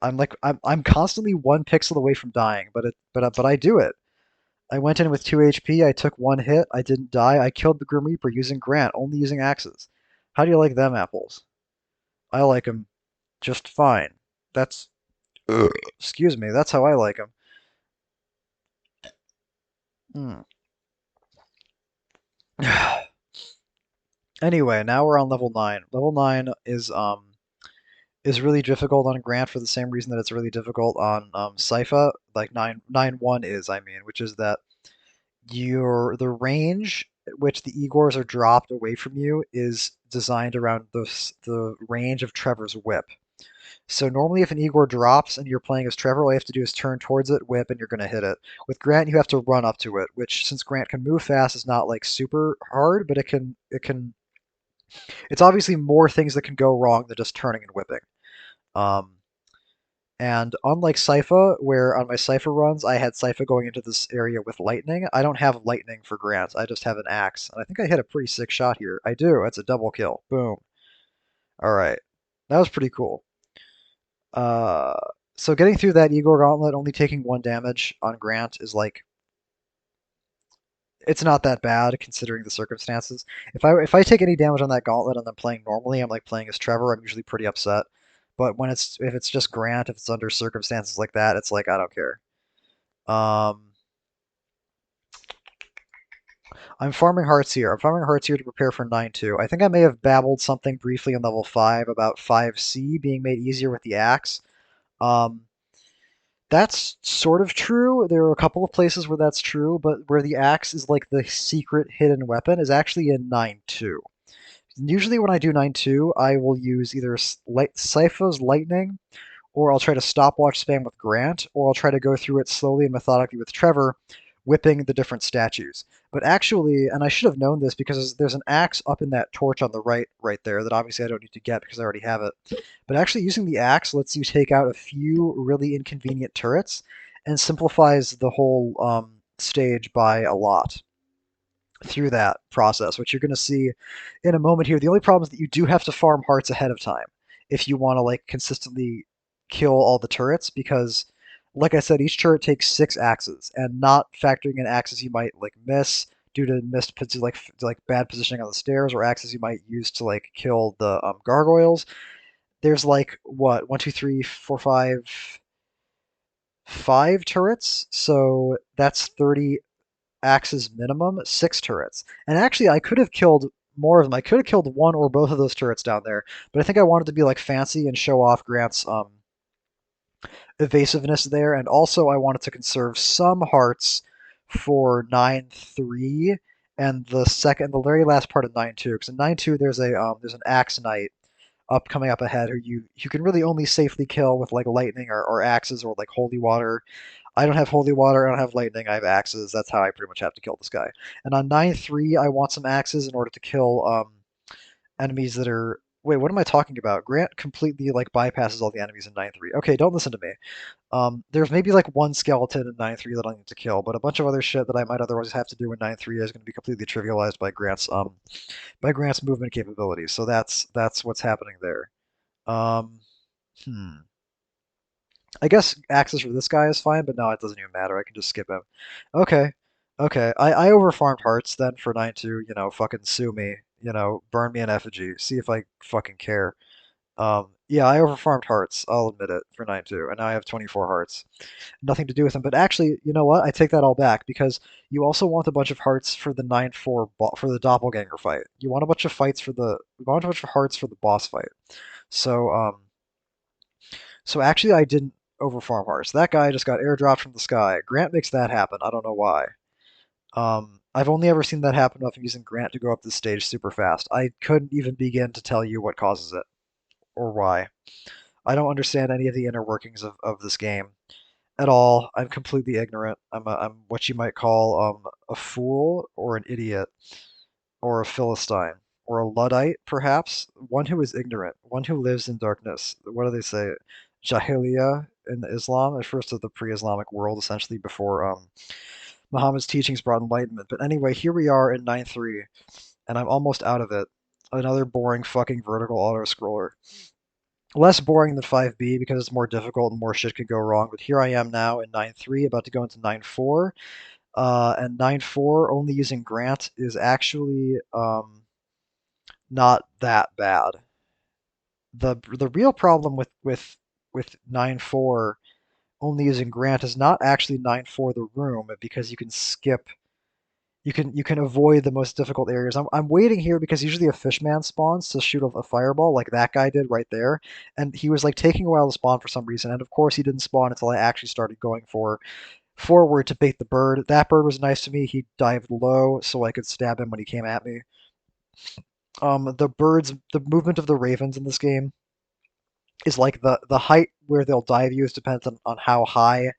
I'm constantly 1 pixel away from dying, but I do it. I went in with 2 HP, I took 1 hit, I didn't die, I killed the Grim Reaper using Grant, only using axes. How do you like them apples? I like them just fine. That's, excuse me, that's how I like them. Mm. Anyway, now we're on level 9. Level 9 is really difficult on Grant for the same reason that it's really difficult on Sypha, like 9.1 is, I mean, which is that the range at which the Igors are dropped away from you is designed around the range of Trevor's whip. So normally if an Igor drops and you're playing as Trevor, all you have to do is turn towards it, whip, and you're going to hit it. With Grant, you have to run up to it, which since Grant can move fast is not like super hard, but it's obviously more things that can go wrong than just turning and whipping. Um, and unlike Sypha, where on my Sypha runs I had Sypha going into this area with lightning, I don't have lightning for Grant. I just have an axe. And I think I hit a pretty sick shot here. I do. That's a double kill. Boom. Alright. That was pretty cool. Uh, so getting through that Igor gauntlet, only taking 1 damage on Grant is like, it's not that bad considering the circumstances. If I take any damage on that gauntlet and I'm playing normally, I'm like playing as Trevor, I'm usually pretty upset. But if it's just Grant, if it's under circumstances like that, it's like I don't care. Um, I'm farming hearts here. I'm farming hearts here to prepare for 9-2. I think I may have babbled something briefly on level 5 about 5C being made easier with the axe. Um, That's sort of true. There are a couple of places where that's true, but where the axe is like the secret hidden weapon is actually in 9.2. Usually when I do 9.2, I will use either Sypha's Lightning, or I'll try to stopwatch spam with Grant, or I'll try to go through it slowly and methodically with Trevor, whipping the different statues. But actually, and I should have known this because there's an axe up in that torch on the right there that obviously I don't need to get because I already have it. But actually using the axe lets you take out a few really inconvenient turrets and simplifies the whole stage by a lot through that process, which you're going to see in a moment here. The only problem is that you do have to farm hearts ahead of time if you want to like consistently kill all the turrets, because like I said, each turret takes 6 axes, and not factoring in axes you might like miss due to missed like bad positioning on the stairs, or axes you might use to like kill the gargoyles. There's like what, one, two, three, four, five turrets, so that's 30 axes minimum, 6 turrets. And actually, I could have killed more of them. I could have killed one or both of those turrets down there, but I think I wanted to be like fancy and show off Grant's evasiveness there, and also I wanted to conserve some hearts for 9.3 and the very last part of 9.2. Because in 9.2 there's an axe knight coming up ahead who you can really only safely kill with like lightning or axes or like holy water. I don't have holy water, I don't have lightning, I have axes. That's how I pretty much have to kill this guy. And on 9.3, I want some axes in order to kill enemies that are. Wait, what am I talking about? Grant completely like bypasses all the enemies in 9.3. Okay, don't listen to me. There's maybe like one skeleton in 9.3 that I need to kill, but a bunch of other shit that I might otherwise have to do in 9.3 is going to be completely trivialized by Grant's movement capabilities. So that's what's happening there. Um, hmm. I guess access for this guy is fine, but no, it doesn't even matter. I can just skip him. Okay. Okay. I overfarmed hearts then for 9.2, fucking sue me. Burn me in effigy. See if I fucking care. Yeah, I overfarmed hearts. I'll admit it for 9.2, and now I have 24 hearts. Nothing to do with them. But actually, you know what? I take that all back because you also want a bunch of hearts for the 9.4 for the doppelganger fight. You want a bunch of hearts for the boss fight. So so actually, I didn't overfarm hearts. That guy just got airdropped from the sky. Grant makes that happen. I don't know why. I've only ever seen that happen if I'm using Grant to go up the stage super fast. I couldn't even begin to tell you what causes it or why. I don't understand any of the inner workings of this game at all. I'm completely ignorant. I'm what you might call a fool or an idiot or a Philistine or a Luddite, perhaps. One who is ignorant, one who lives in darkness. What do they say? Jahiliyyah in Islam, at first of the pre-Islamic world, essentially before Muhammad's teachings brought enlightenment. But anyway, here we are in 9.3, and I'm almost out of it. Another boring fucking vertical auto-scroller. Less boring than 5B because it's more difficult and more shit could go wrong, but here I am now in 9.3, about to go into 9.4. And 9.4, only using Grant, is actually not that bad. The real problem with 9.4 only using Grant is not actually 9.4 the room, because you can avoid the most difficult areas. I'm waiting here because usually a fishman spawns to shoot a fireball like that guy did right there, and he was like taking a while to spawn for some reason, and of course he didn't spawn until I actually started going forward to bait the bird. That bird was nice to me. He dived low so I could stab him when he came at me. The movement of the ravens in this game is like the height where they'll dive you is dependent on how high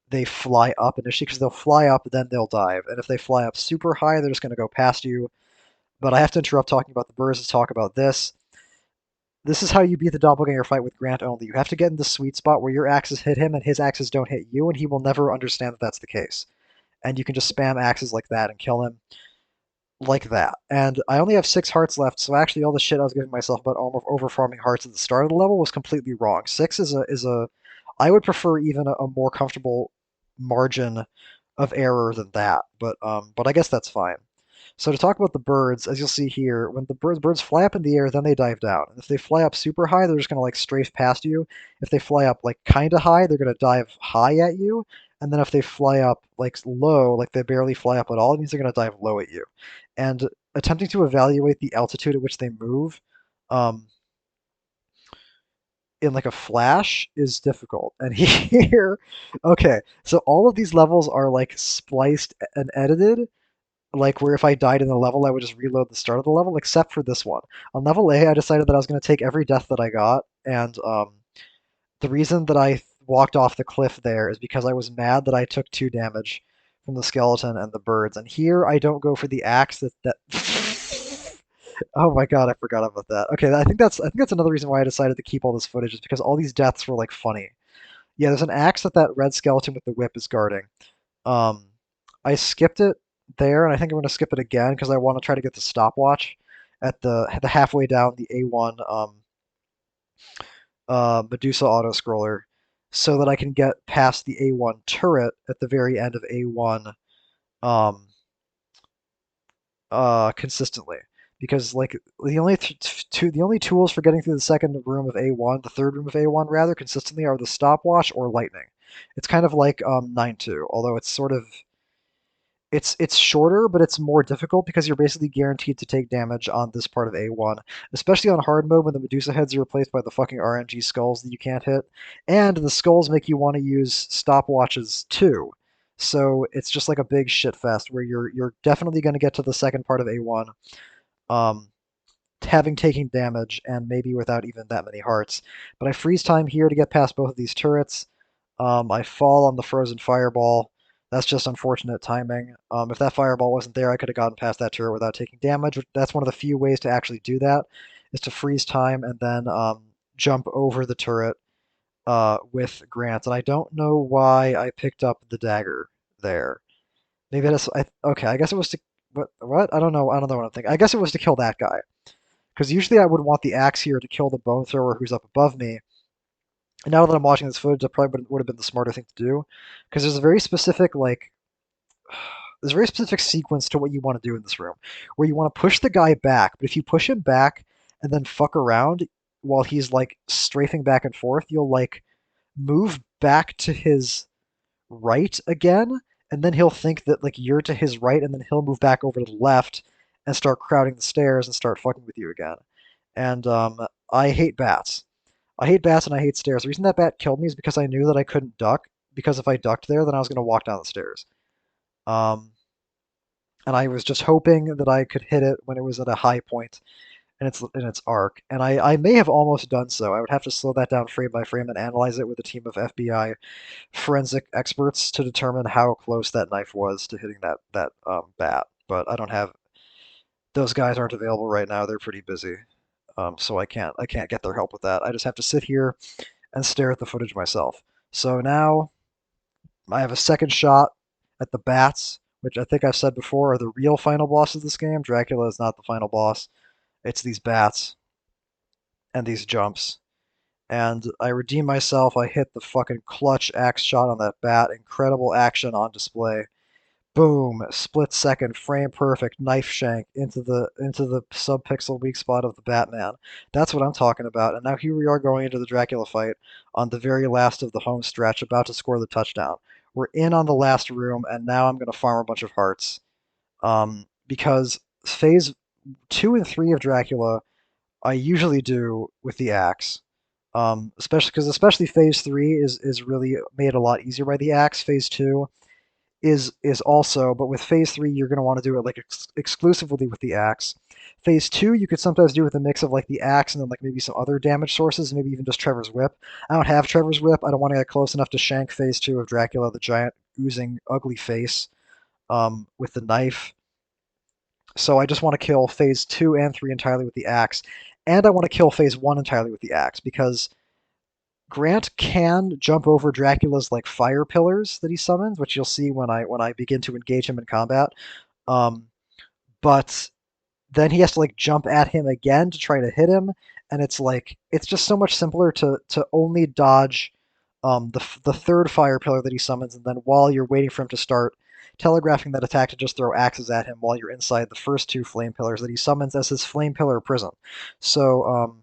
they fly up initially, because they'll fly up, then they'll dive. And if they fly up super high, they're just going to go past you. But I have to interrupt talking about the birds to talk about this. This is how you beat the doppelganger fight with Grant only. You have to get in the sweet spot where your axes hit him and his axes don't hit you, and he will never understand that that's the case. And you can just spam axes like that and kill him like that. And I only have 6 hearts left, so actually all the shit I was giving myself about over farming hearts at the start of the level was completely wrong. 6 is a I would prefer even a more comfortable margin of error than that, but I guess that's fine. So to talk about the birds, as you'll see here, when the birds fly up in the air, then they dive down. And if they fly up super high, they're just gonna like strafe past you. If they fly up like kinda high, they're gonna dive high at you. And then if they fly up like low, like they barely fly up at all, it means they're gonna dive low at you. And attempting to evaluate the altitude at which they move, um, in like a flash is difficult. And here, okay, so all of these levels are like spliced and edited, like where if I died in the level, I would just reload the start of the level, except for this one. On level A, I decided that I was going to take every death that I got, and the reason that I walked off the cliff there is because I was mad that I took 2 damage from the skeleton and the birds. And here, I don't go for the axe that. Oh my god, I forgot about that. Okay, I think that's another reason why I decided to keep all this footage is because all these deaths were like funny. Yeah, there's an axe that red skeleton with the whip is guarding. Um, I skipped it there, and I think I'm going to skip it again because I want to try to get the stopwatch at the halfway down the A1 Medusa auto scroller, so that I can get past the A1 turret at the very end of A1 um, consistently. Because like the only tools for getting through the second room of A1, the third room of A1 rather, consistently are the stopwatch or lightning. It's kind of like 9-2, although it's shorter, but it's more difficult because you're basically guaranteed to take damage on this part of A1, especially on hard mode when the Medusa heads are replaced by the fucking RNG skulls that you can't hit, and the skulls make you want to use stopwatches too. So it's just like a big shit fest where you're definitely going to get to the second part of A1, um, having taken damage and maybe without even that many hearts. But I freeze time here to get past both of these turrets. I fall on the frozen fireball. That's just unfortunate timing. If that fireball wasn't there, I could have gotten past that turret without taking damage. That's one of the few ways to actually do that, is to freeze time and then jump over the turret with Grant. And I don't know why I picked up the dagger there. Maybe that's okay. I guess it was to what? I don't know. I don't know what I'm thinking. I guess it was to kill that guy. Because usually I would want the axe here to kill the bone thrower who's up above me. And now that I'm watching this footage, that probably would have been the smarter thing to do. Because there's a very specific there's a very specific sequence to what you want to do in this room, where you want to push the guy back. But if you push him back and then fuck around while he's like strafing back and forth, you'll like move back to his right again, and then he'll think that like you're to his right, and then he'll move back over to the left and start crowding the stairs and start fucking with you again. And I hate bats. I hate bats and I hate stairs. The reason that bat killed me is because I knew that I couldn't duck, because if I ducked there, then I was going to walk down the stairs. Um, and I was just hoping that I could hit it when it was at a high point in its arc. And I may have almost done so. I would have to slow that down frame by frame and analyze it with a team of FBI forensic experts to determine how close that knife was to hitting that bat. But I don't have those guys aren't available right now. They're pretty busy, so I can't get their help with that. I just have to sit here and stare at the footage myself. So now I have a second shot at the bats, which I think I've said before are the real final boss of this game. Dracula is not the final boss. It's these bats and these jumps. And I redeem myself. I hit the fucking clutch axe shot on that bat. Incredible action on display. Boom! Split second, frame perfect, knife shank into the sub-pixel weak spot of the Batman. That's what I'm talking about. And now here we are going into the Dracula fight on the very last of the home stretch, about to score the touchdown. We're in on the last room, and now I'm going to farm a bunch of hearts. Because phase 2 and 3 of Dracula, I usually do with the axe. Especially phase 3 is really made a lot easier by the axe. Phase 2 is also, but with phase 3 you're going to want to do it like exclusively with the axe. Phase 2 you could sometimes do with a mix of like the axe and then like maybe some other damage sources, maybe even just Trevor's whip. I don't have Trevor's whip. I don't want to get close enough to shank phase 2 of Dracula, the giant oozing ugly face, with the knife. So I just want to kill phase 2 and 3 entirely with the axe, and I want to kill phase 1 entirely with the axe, because Grant can jump over Dracula's like fire pillars that he summons, which you'll see when I begin to engage him in combat. Um, but then he has to like jump at him again to try to hit him, and it's just so much simpler to only dodge the third fire pillar that he summons, and then while you're waiting for him to start telegraphing that attack, to just throw axes at him while you're inside the first 2 flame pillars that he summons as his flame pillar prison. So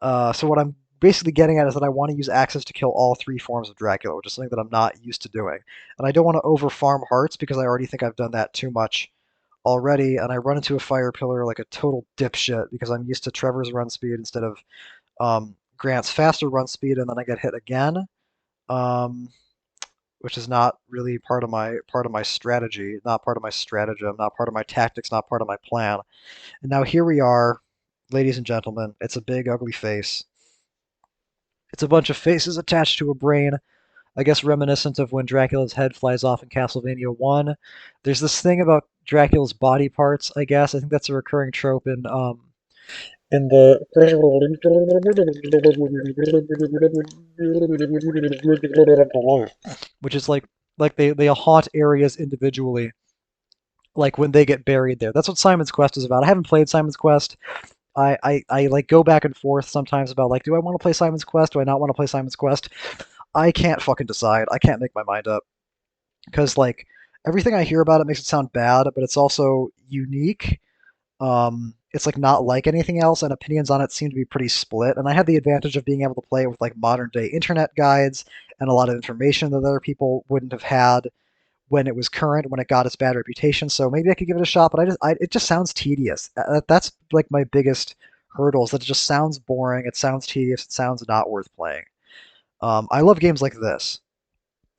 so what I'm basically getting at is that I want to use axes to kill all 3 forms of Dracula, which is something that I'm not used to doing. And I don't want to over farm hearts because I already think I've done that too much already, and I run into a fire pillar like a total dipshit because I'm used to Trevor's run speed instead of Grants faster run speed, and then I get hit again, um, which is not really part of my strategy, not part of my stratagem, not part of my tactics, not part of my plan. And now here we are, ladies and gentlemen. It's a big ugly face. It's a bunch of faces attached to a brain. I guess reminiscent of when Dracula's head flies off in Castlevania 1. There's this thing about Dracula's body parts, I guess. I think that's a recurring trope in the which is like they haunt areas individually, like when they get buried there. That's what Simon's Quest is about. I haven't played Simon's Quest. I like go back and forth sometimes about like, do I want to play Simon's Quest? Do I not want to play Simon's Quest? I can't fucking decide. I can't make my mind up because like everything I hear about it makes it sound bad, but it's also unique. It's like not like anything else, and opinions on it seem to be pretty split. And I had the advantage of being able to play it with like modern day internet guides and a lot of information that other people wouldn't have had when it was current, when it got its bad reputation. So maybe I could give it a shot, but it just sounds tedious. That's like my biggest hurdle is that it just sounds boring. It sounds tedious. It sounds not worth playing. I love games like this.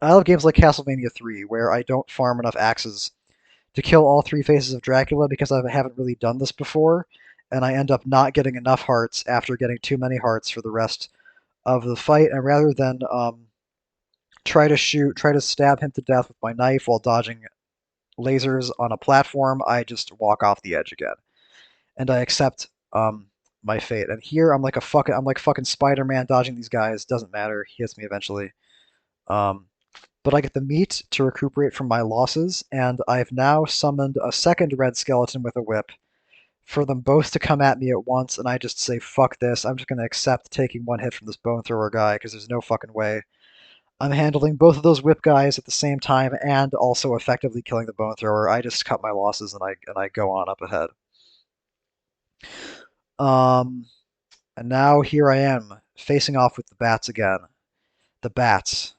I love games like Castlevania 3, where I don't farm enough axes to kill all three faces of Dracula because I haven't really done this before, and I end up not getting enough hearts after getting too many hearts for the rest of the fight. And rather than try to stab him to death with my knife while dodging lasers on a platform, I just walk off the edge again, and I accept my fate. And here I'm like fucking Spider-Man dodging these guys. Doesn't matter. He hits me eventually. Um, but I get the meat to recuperate from my losses, and I've now summoned a second red skeleton with a whip for them both to come at me at once, and I just say, fuck this, I'm just going to accept taking one hit from this bone thrower guy, because there's no fucking way I'm handling both of those whip guys at the same time and also effectively killing the bone thrower. I just cut my losses and I go on up ahead. Um, and now here I am, facing off with the bats again. The bats.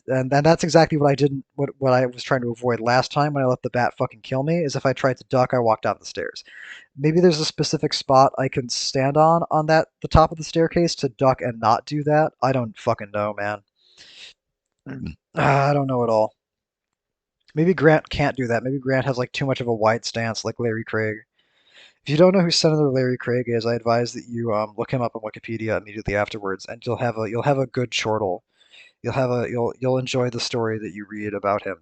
And that's exactly what I didn't what I was trying to avoid last time when I let the bat fucking kill me, is if I tried to duck, I walked down the stairs. Maybe there's a specific spot I can stand on that the top of the staircase to duck and not do that. I don't fucking know, man. I don't know at all. Maybe Grant can't do that. Maybe Grant has like too much of a wide stance like Larry Craig. If you don't know who Senator Larry Craig is, I advise that you look him up on Wikipedia immediately afterwards, and you'll have a good chortle. You'll enjoy the story that you read about him.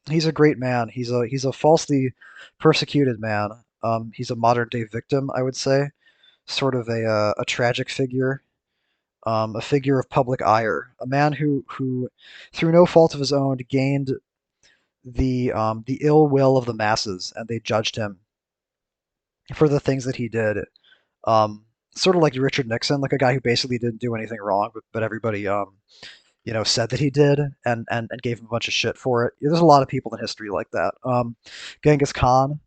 He's a great man. He's a falsely persecuted man. He's a modern day victim, I would say, sort of a tragic figure, a figure of public ire, a man who through no fault of his own gained the ill will of the masses, and they judged him for the things that he did. Sort of like Richard Nixon, like a guy who basically didn't do anything wrong, but everybody said that he did, and gave him a bunch of shit for it. There's a lot of people in history like that. Genghis Khan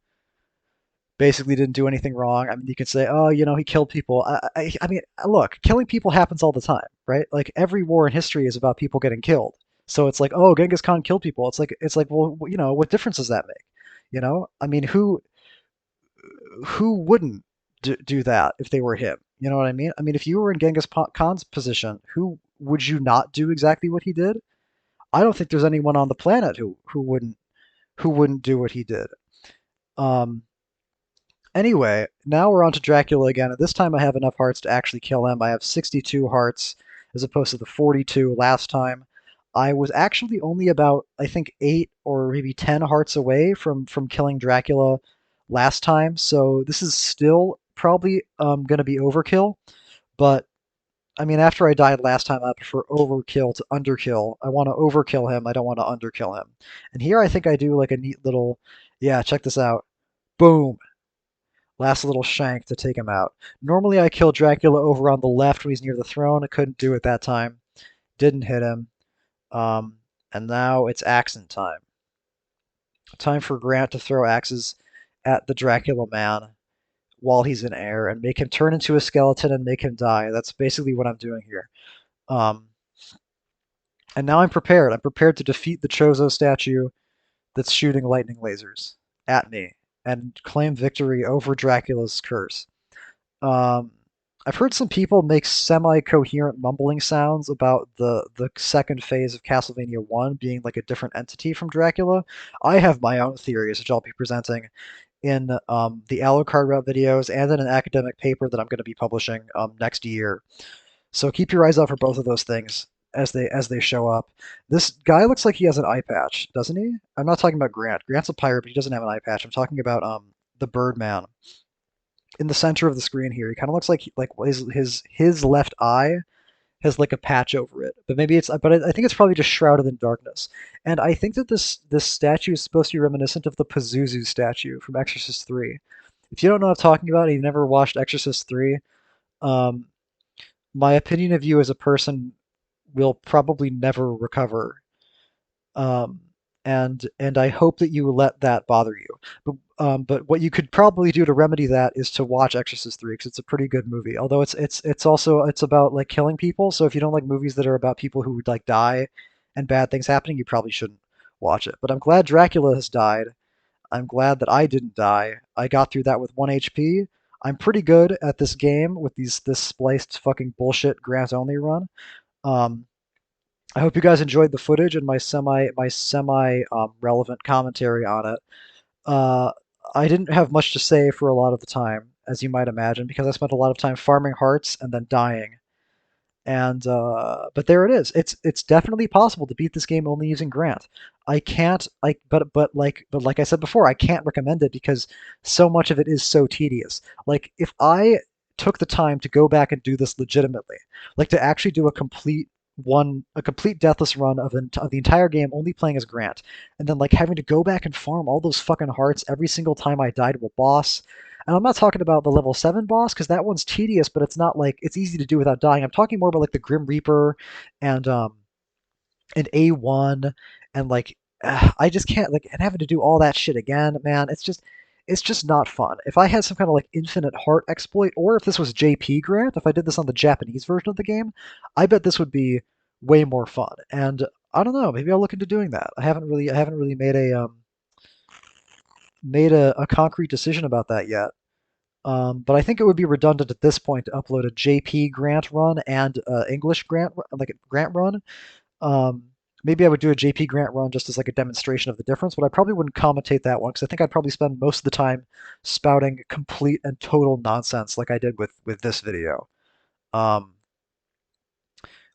basically didn't do anything wrong. I mean, you could say, oh, he killed people. I mean, look, killing people happens all the time, right? Like every war in history is about people getting killed. So it's like, oh, Genghis Khan killed people. It's like, well, what difference does that make? I mean, who wouldn't do that if they were him? You know what I mean? I mean, if you were in Genghis Khan's position, who would you not do exactly what he did? I don't think there's anyone on the planet who wouldn't do what he did. Um, Anyway, now we're on to Dracula again, and this time I have enough hearts to actually kill him. I have 62 hearts as opposed to the 42 last time. I was actually only about, I think, 8 or maybe 10 hearts away from killing Dracula last time, so this is still probably going to be overkill, but I mean, after I died last time, I prefer overkill to underkill. I want to overkill him, I don't want to underkill him. And here I think I do like a neat little, yeah, check this out. Boom. Last little shank to take him out. Normally I kill Dracula over on the left when he's near the throne. I couldn't do it that time. Didn't hit him. Um, and now it's accent time. Time for Grant to throw axes at the Dracula man while he's in air and make him turn into a skeleton and make him die. That's basically what I'm doing here. Um, and now I'm prepared. I'm prepared to defeat the Chozo statue that's shooting lightning lasers at me and claim victory over Dracula's curse. Um, I've heard some people make semi-coherent mumbling sounds about the second phase of Castlevania 1 being like a different entity from Dracula. I have my own theories, which I'll be presenting in the Alucard route videos and in an academic paper that I'm going to be publishing next year. So keep your eyes out for both of those things as they show up. This guy looks like he has an eye patch, doesn't he? I'm not talking about Grant. Grant's a pirate, but he doesn't have an eye patch. I'm talking about the Birdman in the center of the screen here. He kind of looks like his left eye has like a patch over it, but maybe I think it's probably just shrouded in darkness. And I think that this statue is supposed to be reminiscent of the Pazuzu statue from Exorcist 3. If you don't know what I'm talking about, and you've never watched Exorcist 3, um, my opinion of you as a person will probably never recover. Um, and I hope that you let that bother you. But what you could probably do to remedy that is to watch Exorcist 3 because it's a pretty good movie. Although it's also it's about like killing people. So if you don't like movies that are about people who would like die and bad things happening, you probably shouldn't watch it. But I'm glad Dracula has died. I'm glad that I didn't die. I got through that with 1 HP. I'm pretty good at this game with this spliced fucking bullshit Grant only run. Um, I hope you guys enjoyed the footage and my semi relevant commentary on it. Uh, I didn't have much to say for a lot of the time, as you might imagine, because I spent a lot of time farming hearts and then dying. And but there it is. It's definitely possible to beat this game only using Grant. I can't like but like I said before, I can't recommend it because so much of it is so tedious. Like if I took the time to go back and do this legitimately, like to actually do a complete deathless run of the entire game only playing as Grant, and then like having to go back and farm all those fucking hearts every single time I die to a boss. And I'm not talking about the level 7 boss because that one's tedious, but it's not like it's easy to do without dying. I'm talking more about like the Grim Reaper and A1 and like I just can't like and having to do all that shit again, man. It's just not fun. If I had some kind of like infinite heart exploit, or if this was JP Grant, if I did this on the Japanese version of the game, I bet this would be way more fun. And I don't know, maybe I'll look into doing that. I haven't really made a concrete decision about that yet. But I think it would be redundant at this point to upload a JP Grant run and English Grant like a Grant run. Um, Maybe I would do a JP Grant run just as like a demonstration of the difference, but I probably wouldn't commentate that one because I think I'd probably spend most of the time spouting complete and total nonsense like I did with this video. Um,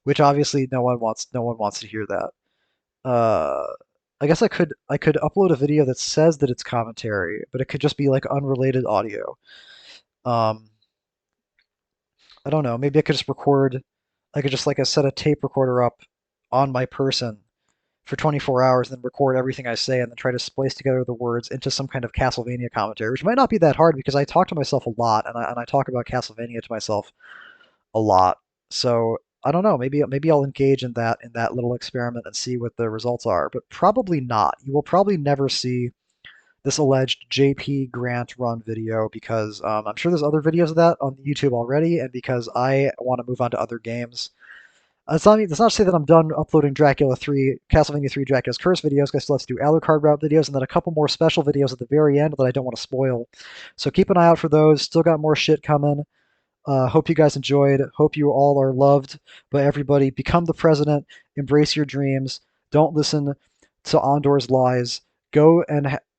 which obviously no one wants to hear that. Uh, I guess I could upload a video that says that it's commentary, but it could just be like unrelated audio. Um, I don't know. Maybe I could just record. I could just like I set a tape recorder up on my person for 24 hours, and then record everything I say, and then try to splice together the words into some kind of Castlevania commentary, which might not be that hard because I talk to myself a lot, and I talk about Castlevania to myself a lot. So I don't know. Maybe I'll engage in that little experiment and see what the results are, but probably not. You will probably never see this alleged JP Grant run video because I'm sure there's other videos of that on YouTube already, and because I want to move on to other games. That's not to say that I'm done uploading Castlevania 3 Dracula's Curse videos, because I still have to do Alucard route videos, and then a couple more special videos at the very end that I don't want to spoil. So keep an eye out for those. Still got more shit coming. Hope you guys enjoyed. Hope you all are loved by everybody. Become the president. Embrace your dreams. Don't listen to Andor's lies. Go and